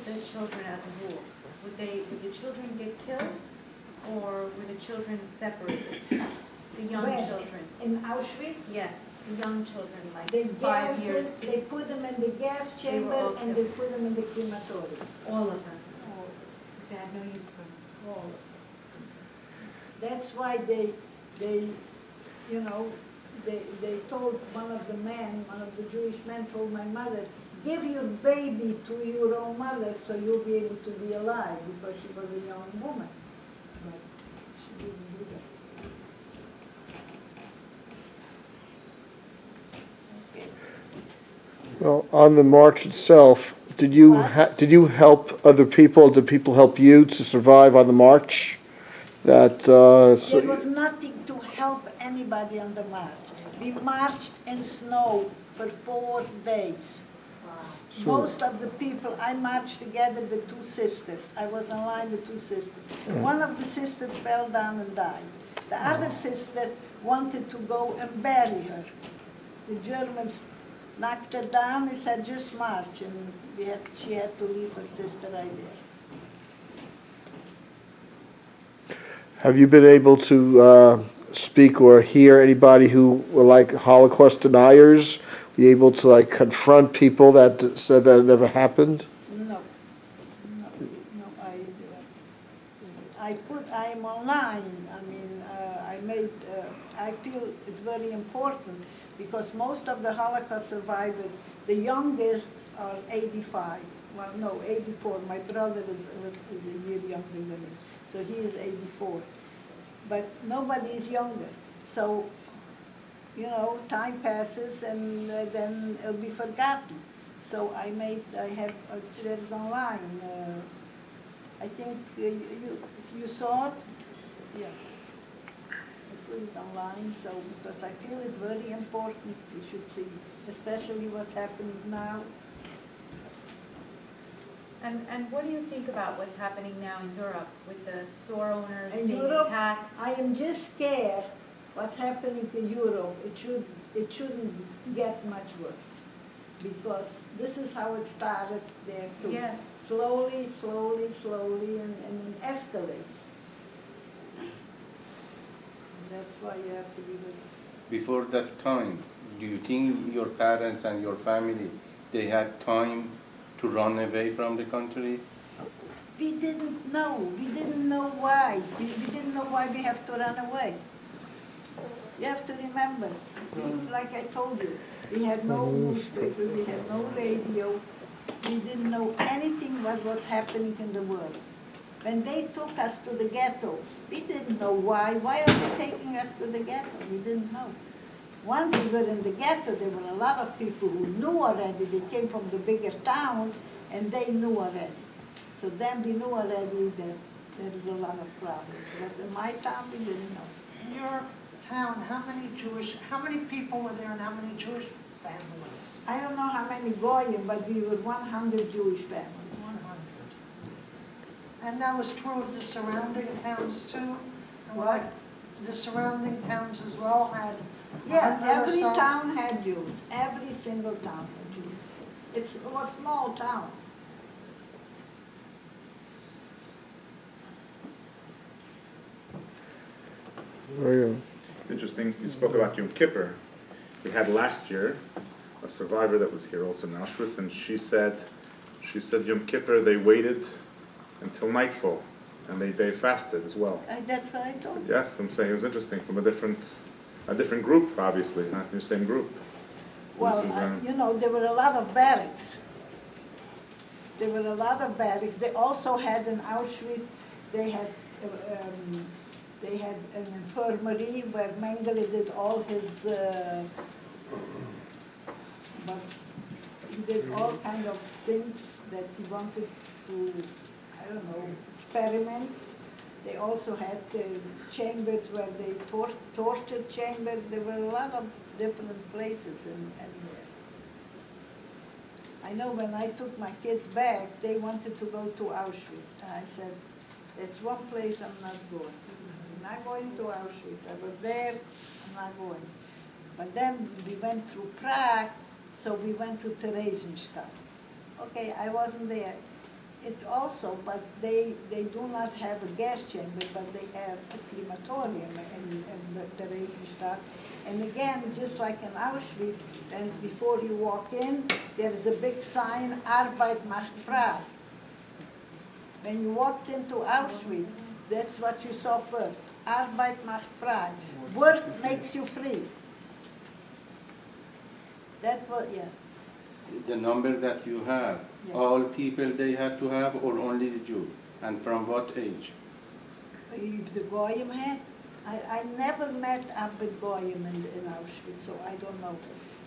with the children as a rule? Would the children get killed, or were the children separated? The young Where? children. In Auschwitz, Yes, the young children, like they 5 gassed years, them, they put them in the gas They were chamber all and they put them in the crematorium. all of them. Because they had no use for all of them. That's why they, you know, they told one of the Jewish men told my mother, give your baby to your own mother so you'll be able to be alive, because she was a young woman. But she didn't do that. Okay. Well, on the march itself, did you What? did you help other people? Did people help you to survive on the march? That There was nothing to help anybody on the march. We marched in snow for 4 days. Most of the people, I marched together with 2 sisters. I was in line with 2 sisters. One of the sisters fell down and died. The other sister wanted to go and bury her. The Germans knocked her down and said, just march. And she had to leave her sister right there. have you been able to speak or hear anybody who were like Holocaust deniers? Be able to like confront people that said that it never happened? No, I'm online. I mean, I feel it's very important because most of the Holocaust survivors, the youngest are 85. Well, no, 84. My brother is a year younger than me, so he is 84. But nobody is younger. So, you know, time passes and then it'll be forgotten. So there's online. I think you saw it? Yeah. I put it online, so because I feel it's very important, you should see, especially what's happening now. And what do you think about what's happening now in Europe with the store owners In being Europe, attacked? I am just scared what's happening to Europe. It shouldn't get much worse, because this is how it started there too. Yes. Slowly, and it escalates. And that's why you have to be with us. Before that time, do you think your parents and your family, they had time to run away from the country? We didn't know. We didn't know why. We didn't know why we have to run away. You have to remember, like I told you, we had no newspaper, we had no radio. We didn't know anything what was happening in the world. When they took us to the ghetto, we didn't know why. Why are they taking us to the ghetto? We didn't know. Once we were in the ghetto, there were a lot of people who knew already. They came from the bigger towns, and they knew already. So then we knew already that there is a lot of problems. But in my town, we didn't know. In your town, how many people were there and how many Jewish families? I don't know how many Goyim, but we were 100 Jewish families. 100. And that was true of the surrounding towns too? And What? The surrounding towns as well had Yeah, 100 or every so? town had Jews. Every single town had Jews. It was small towns. It's interesting, you spoke about Yom Kippur. We had last year a survivor that was here also in Auschwitz, and she said Yom Kippur they waited until nightfall, and they fasted as well. That's what I told you. Yes, I'm saying it was interesting from a different group, obviously, not the same group. So Well, this is, you know, there were a lot of barracks. They also had in Auschwitz, they had an infirmary where Mengele did all his, but he did all kind of things that he wanted to, I don't know, experiments. They also had chambers where they tortured chambers. There were a lot of different places in there. I know when I took my kids back, they wanted to go to Auschwitz. And I said, that's one place I'm not going. I'm not going to Auschwitz. I was there, I'm not going. But then we went through Prague, so we went to Theresienstadt. Okay, I wasn't there. It's also, but they do not have a gas chamber, but they have a crematorium in the Theresienstadt. And again, just like in Auschwitz, and before you walk in, there is a big sign, Arbeit macht frei. When you walked into Auschwitz, that's what you saw first, Arbeit macht frei. Work makes you free. That was, yeah. The number that you have, Yeah. all people they had to have, or only the Jew? And from what age? If the Goyim had, I never met Abed Goyim in Auschwitz, so I don't know.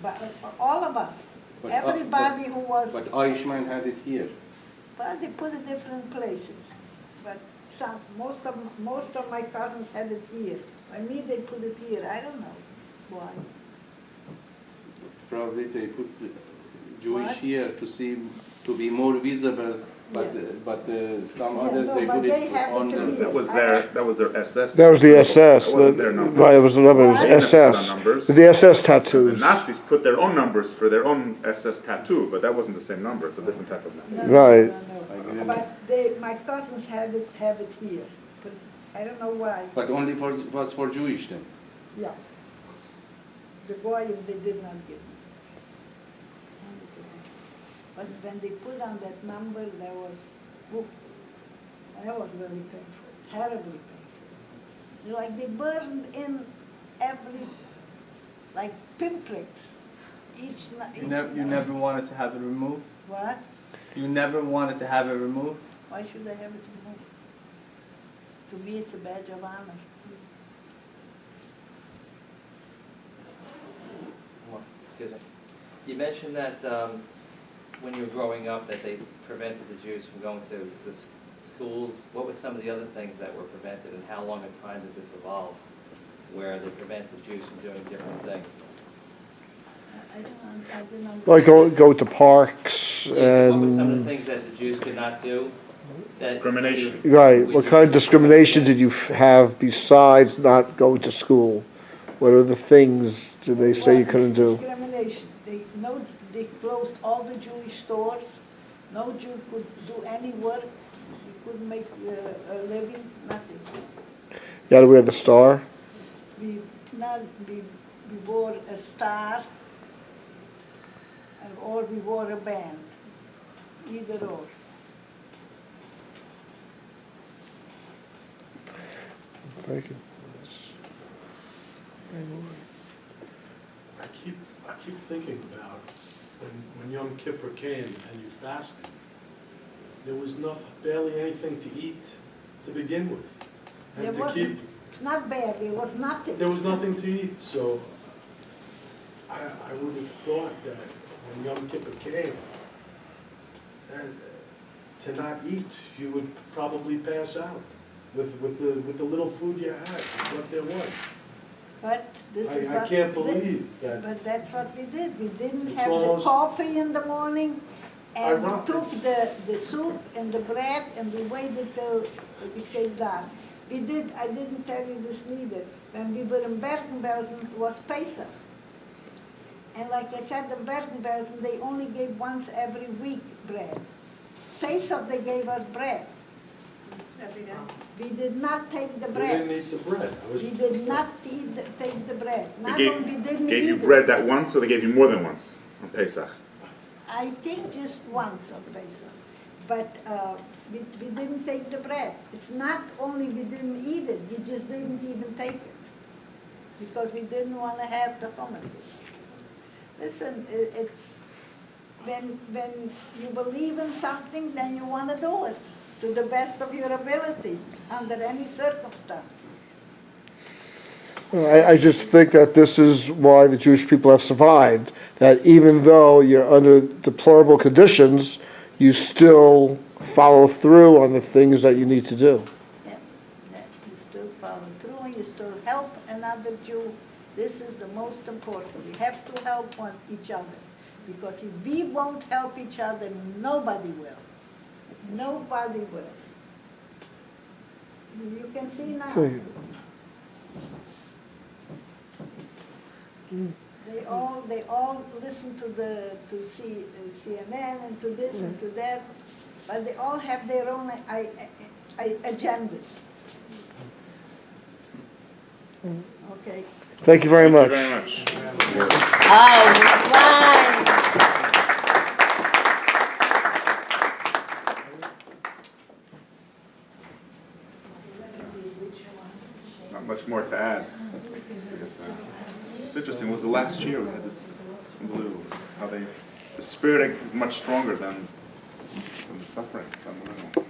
But all of us, But, everybody who was, But Eichmann had it here. well, they put it different places. But most of my cousins had it here. By me, they put it here. I don't know why. Probably they put the Jewish What? here to be more visible, but Yeah. some Yeah, others no, they but put they it have on it the. here. That was their SS. That was the SS. That wasn't their number. Right, it was the number, it was Why? They didn't put on SS. numbers. The SS The tattoos. Nazis put their own numbers for their own SS tattoo, but that wasn't the same number, it's a different type of number. No, Right. no. But my cousins have it here. But I don't know why. But only was for Jewish then. Yeah. The Goyim, they did not give me. But when they put on that number, that was very painful, terribly painful. Like they burned in every, like pinpricks, each. You never wanted to have it removed? What? You never wanted to have it removed? Why should I have it removed? To me, it's a badge of honor. Excuse me. You mentioned that when you were growing up that they prevented the Jews from going to schools. What were some of the other things that were prevented, and how long a time did this evolve where they prevent the Jews from doing different things? I didn't understand. Like go to parks What were some of the and, things that the Jews could not do? that- Discrimination. right, what kind of discrimination did you have besides not going to school? What are the things did they say you couldn't do? Discrimination. They closed all the Jewish stores. No Jew could do any work. He couldn't make a living, nothing. You had to wear the star? We wore a star, or we wore a band, either or. Thank you. I keep thinking about when Yom Kippur came and you fasted, there was barely anything to eat to begin with. There And to wasn't, keep, it's not bad, there was nothing. there was nothing to eat, so I would have thought that when Yom Kippur came, and to not eat, you would probably pass out with the little food you had, what there was. But this is what. I can't believe that. But that's what we did. We didn't It's have the almost- coffee in the morning, and we took it's- the soup and the bread, and we waited till it came down. I didn't tell you this neither, when we were in Bergen-Belsen, it was Pesach. And like I said, in Bergen-Belsen, they only gave once every week bread. Pesach, they gave us bread. Every day. We did not take the We bread. didn't eat the bread. We did not take the bread. They Not gave, only we didn't gave eat you it. bread that once, or they gave you more than once on Pesach? I think just once on Pesach, but we didn't take the bread. It's not only we didn't eat it, we just didn't even take it, because we didn't want to have the hummus. Listen, it's, when you believe in something, then you want to do it to the best of your ability, under any circumstance. I just think that this is why the Jewish people have survived, that even though you're under deplorable conditions, you still follow through on the things that you need to do. Yeah, you still follow through, and you still help another Jew. This is the most important. We have to help each other, because if we won't help each other, nobody will. Nobody will. You can see now. Thank They all listen to CNN and to this and to that. but they all have their own agendas. Okay. Thank you very much. Thank you very much. Oh, fine. Not much more to add. It's interesting, it was the last year we had this, unbelievable, how they, the spirit is much stronger than the suffering. It's unbelievable.